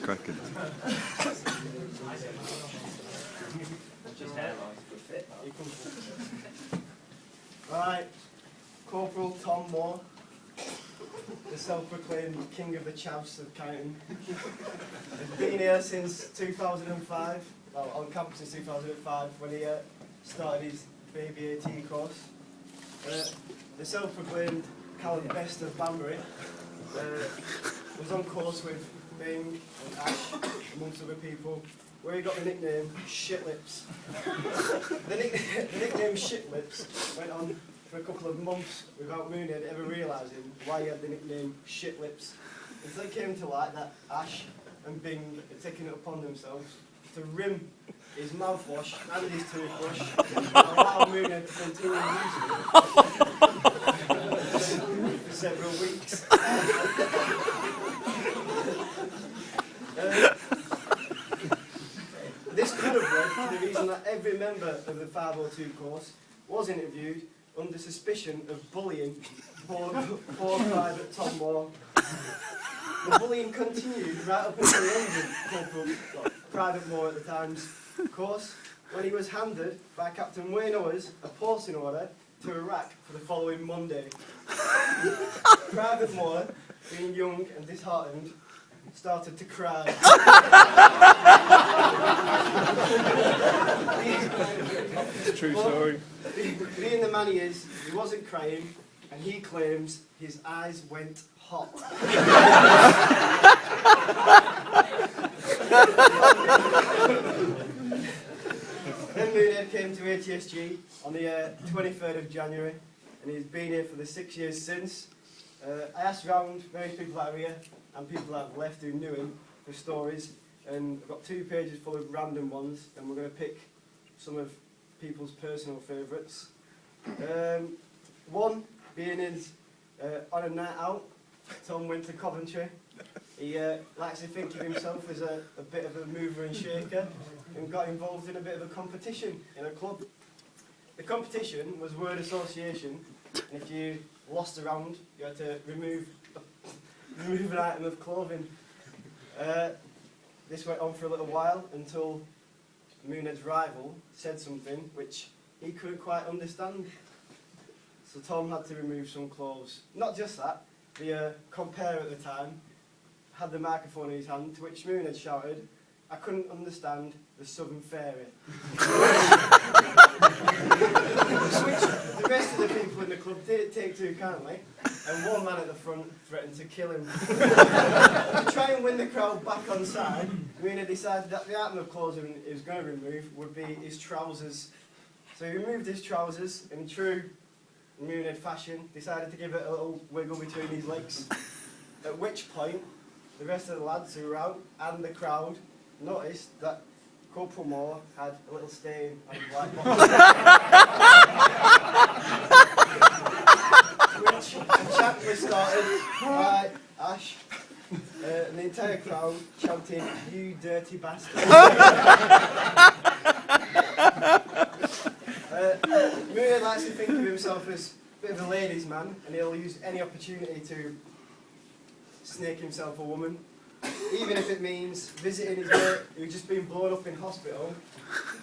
cracking. Right, Corporal Tom Moore, the self-proclaimed king of the chavs of Kyneton, has been here since 2005, well, on campus since 2005, when he started his Baby AT course. The self-proclaimed Callum Best of Banbury was on course with Bing and Ash, amongst other people, where he got the nickname Shit Lips. The nickname Shit Lips went on for a couple of months without Moonhead ever realising why he had the nickname Shit Lips. Until it came to light that Ash and Bing had taken it upon themselves to rim his mouthwash and his toothbrush and allow Moonhead to continue using it for several weeks. This could have led to the reason that every member of the 502 course was interviewed under suspicion of bullying poor Private Tom Moore. The bullying continued right up until the end of Corporal Private Moore at the time's course, when he was handed by Captain Wayne Owers a posting order to Iraq for the following Monday. Private Moore, being young and disheartened, started to cry. It's a true story. Being the man he is, he wasn't crying, and he claims his eyes went hot. Then Moonhead came to ATSG on the 23rd of January, and he's been here for the 6 years since. I asked around various people that are here and people that have left who knew him for stories, and I've got 2 pages full of random ones, and we're going to pick some of people's personal favourites. One being his on a night out, Tom went to Coventry. He likes to think of himself as a bit of a mover and shaker, and got involved in a bit of a competition in a club. The competition was word association, and if you lost a round, you had to remove an item of clothing. This went on for a little while until Moonhead's rival said something which he couldn't quite understand. So Tom had to remove some clothes. Not just that, the compere at the time had the microphone in his hand, to which Moonhead shouted, "I couldn't understand the Southern Fairy." Which the rest of the people in the club didn't take too kindly, and one man at the front threatened to kill him. To try and win the crowd back on side, Moonhead decided that the item of clothing he was going to remove would be his trousers. So he removed his trousers, and in true Moonhead fashion, decided to give it a little wiggle between his legs. At which point, the rest of the lads who were out and the crowd noticed that Corporal Moore had a little stain on his white bottom. Which the chant was started by Ash, and the entire crowd chanting, "You dirty bastard." Moonhead likes to think of himself as a bit of a ladies' man, and he'll use any opportunity to snake himself a woman, even if it means visiting his mate who's just been blown up in hospital,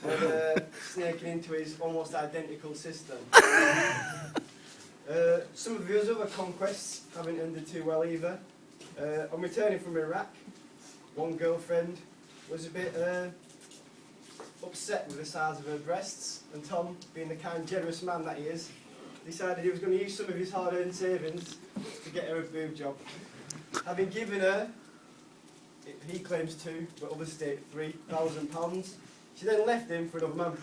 and snaking into his almost identical sister. Some of his other conquests haven't ended too well either. On returning from Iraq, one girlfriend was a bit upset with the size of her breasts, and Tom, being the kind, generous man that he is, decided he was going to use some of his hard-earned savings to get her a boob job. Having given her, he claims 2, but others state £3,000, she then left him for another man.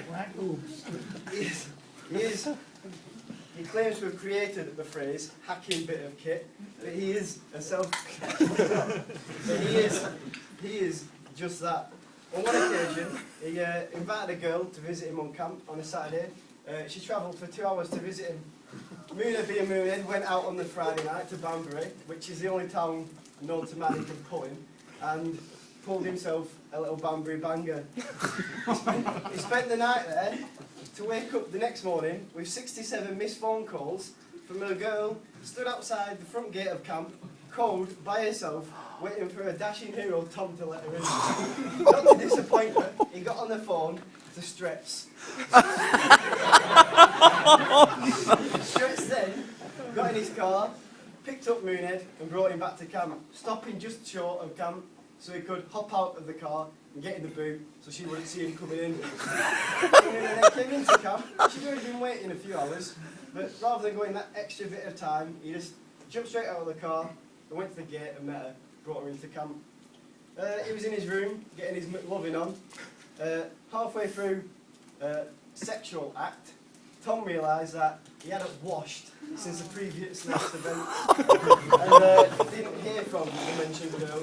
Black boobs. He claims to have created the phrase "hacking bit of kit," but he is a but he is just that. On one occasion, he invited a girl to visit him on camp on a Saturday. She travelled for 2 hours to visit him. Moonhead being Moonhead went out on the Friday night to Banbury, which is the only town known to man who can pull him, and pulled himself a little Banbury banger. He spent the night there to wake up the next morning with 67 missed phone calls from a girl stood outside the front gate of camp, cold, by herself, waiting for a dashing hero Tom to let her in. Not to disappoint her, he got on the phone to Stretz. Stretz then got in his car, picked up Moonhead and brought him back to camp, stopping just short of camp so he could hop out of the car and get in the boot so she wouldn't see him coming in. When they came into camp, she'd already been waiting a few hours, but rather than going that extra bit of time, he just jumped straight out of the car and went to the gate and met her, brought her into camp. He was in his room, getting his loving on. Halfway through sexual act, Tom realised that he hadn't washed since the previous night's event and didn't hear from the mentioned girl.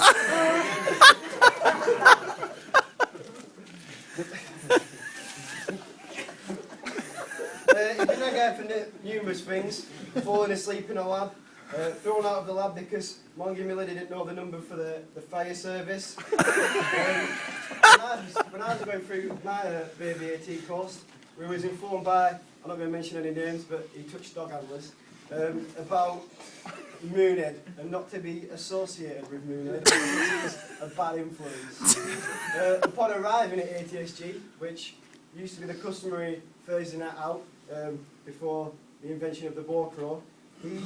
He'd been that guy for numerous things, falling asleep in a lab, thrown out of the lab because Mongie Miller didn't know the number for the fire service. When I was going through my baby AT course, we was informed by, I'm not going to mention any names, but he touched dog handlers, about Moonhead and not to be associated with Moonhead because it's a bad influence. Upon arriving at ATSG, which used to be the customary Thursday night out before the invention of the ball crow, he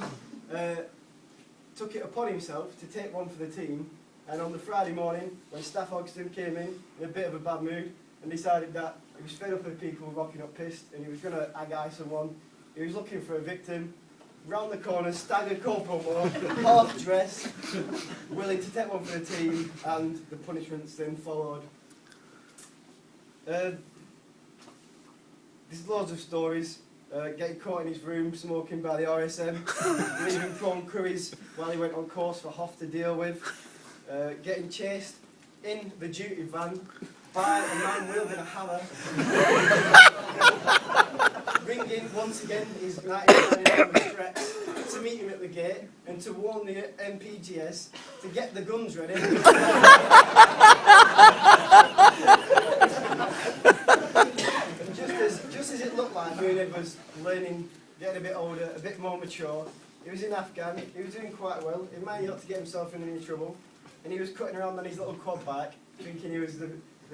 took it upon himself to take one for the team, and on the Friday morning when Staff Hogston came in a bit of a bad mood and decided that he was fed up with people rocking up pissed and he was going to ag-eye someone, he was looking for a victim, round the corner staggered Corporal Moore, half dressed, willing to take one for the team, and the punishments then followed. There's loads of stories. Getting caught in his room, smoking by the RSM, leaving prawn curries while he went on course for Hoff to deal with, getting chased in the duty van by a man wielding a hammer, ringing once again his 1999 Stretz to meet him at the gate and to warn the MPGS to get the guns ready. Just as it looked like Moonhead was learning, getting a bit older, a bit more mature, he was in Afghan, he was doing quite well, he managed not to get himself in any trouble, and he was cutting around on his little quad bike, thinking he was the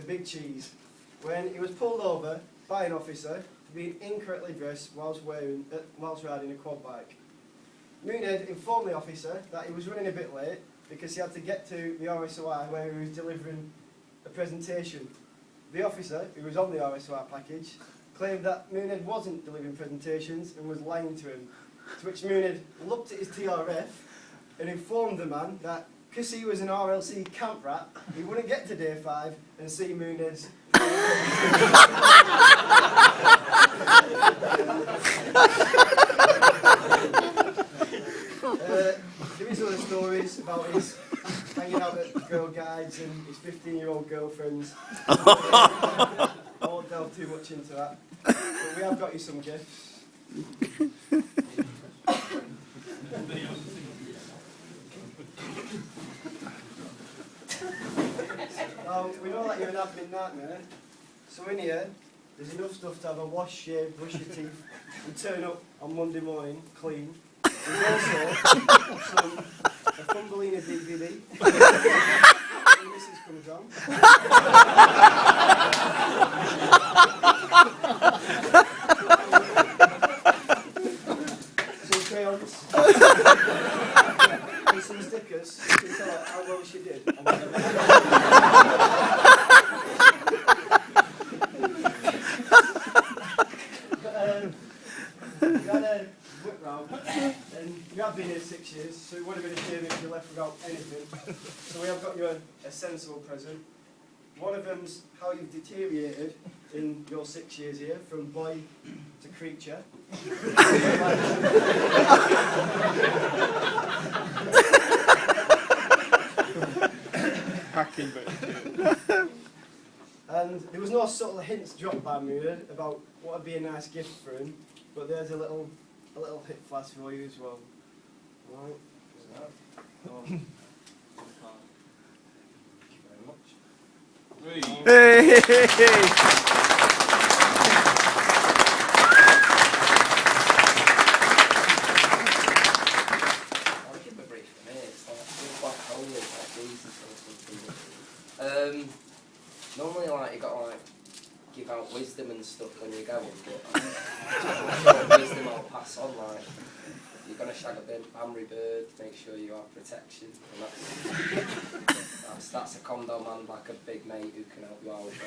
big cheese, when he was pulled over by an officer for being incorrectly dressed whilst riding a quad bike. Moonhead informed the officer that he was running a bit late because he had to get to the RSOI where he was delivering a presentation. The officer, who was on the RSOI package, claimed that Moonhead wasn't delivering presentations and was lying to him, to which Moonhead looked at his TRF and informed the man that because he was an RLC camp rat, he wouldn't get to day 5 and see Moonhead's there is other stories about his hanging out at girl guides and his 15-year-old girlfriends. I won't delve too much into that, but we have got you some gifts. Now, we know that you're an admin nightmare, so in here, there's enough stuff to have a wash, shave, brush your teeth, and turn up on Monday morning clean. There's also a Thumbelina DVD. When Mrs. comes on. Some crayons. And some stickers. You can tell her how well she did. We had a whip round, and you have been here 6 years, so it would have been a shame if you left without anything. So we have got you a sensible present. One of them's how you've deteriorated in your 6 years here, from boy to creature. Hacking, but And there was no subtle hints dropped by Moonhead about what would be a nice gift for him, but there's a little hip flask for you as well. Right. Thank you very much. hey. pass on, like, you're going to shag a Banbury bird, make sure you have protection, and that's a condom and like a big mate who can help you out with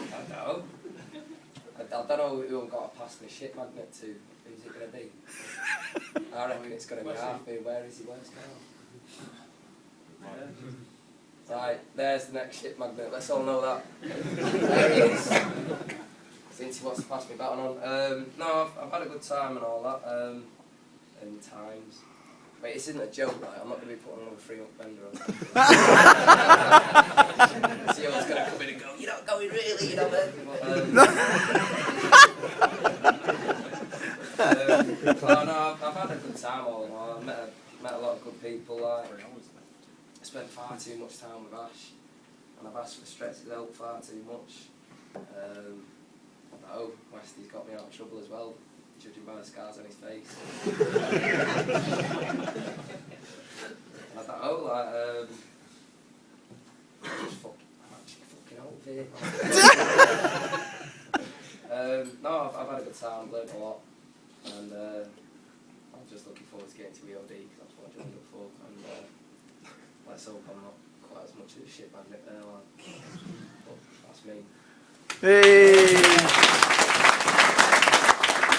I don't know. I don't know who I've got to pass my shit magnet to. Who's it going to be? I reckon it's going to be Harvey. Where is he? Where's Carl? Right, there's the next shit magnet. Let's all know that. There he is. Since he wants to pass me baton on. No, I've had a good time and all that. And times. Wait, this isn't a joke, right? I'm not going to be putting another 3-month bender on. See what's going to come in and go, you're not going really, you know, man. No, I've had a good time all in all. I've met a lot of good people. Like, I spent far too much time with Ash, and I've asked for Stretch's help far too much. Westy's got me out of trouble as well, judging by the scars on his face. And I thought, I'm actually fucking out of here. No, I've had a good time, learned a lot, and I'm just looking forward to getting to EOD because that's what I joined up for. And let's hope I'm not quite as much of a shit magnet there, like. But that's me. Hey!